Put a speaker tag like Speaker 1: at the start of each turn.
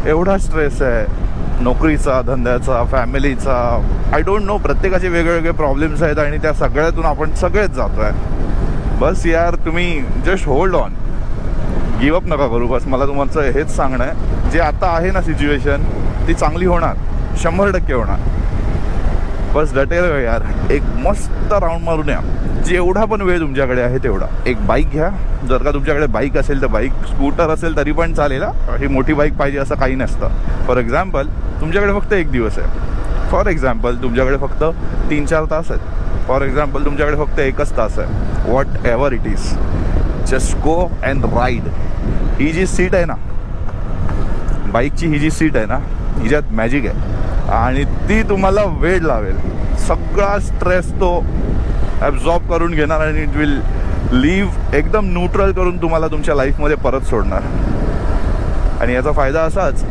Speaker 1: एवढा स्ट्रेस आहे नोकरीचा, धंद्याचा, फॅमिलीचा, आय डोंट नो, प्रत्येकाचे वेगवेगळे प्रॉब्लेम्स आहेत आणि त्या सगळ्यातून आपण सगळेच जातो आहे. बस यार तुम्ही जस्ट होल्ड ऑन, गिवअप नका करू. बस मला तुमचं हेच सांगणं आहे, जे आता आहे ना सिच्युएशन ती चांगली होणार, 100% होणार. बस डटेल यार, एक मस्त राऊंड मारून या, जेवढा पण वेळ तुमच्याकडे आहे तेवढा. एक बाईक घ्या, जर का तुमच्याकडे बाईक असेल तर बाईक, स्कूटर असेल तरी पण चालेल. ही मोठी बाईक पाहिजे असं काही नसतं. फॉर एक्झाम्पल तुमच्याकडे फक्त एक दिवस आहे, फॉर एक्झाम्पल तुमच्याकडे फक्त 3-4 तास आहेत, फॉर एक्झाम्पल तुमच्याकडे फक्त 1च तास आहे, whatever it is, just go and ride. ही जी सीट आहे ना बाईकची, ही जी सीट आहे ना हिच्यात मॅजिक आहे आणि ती तुम्हाला वेळ लावेल. सगळा स्ट्रेस तो ॲब्झॉर्ब करून घेणार आणि इट विल लिव्ह एकदम न्यूट्रल करून तुम्हाला तुमच्या लाईफमध्ये परत सोडणार. आणि याचा फायदा असाच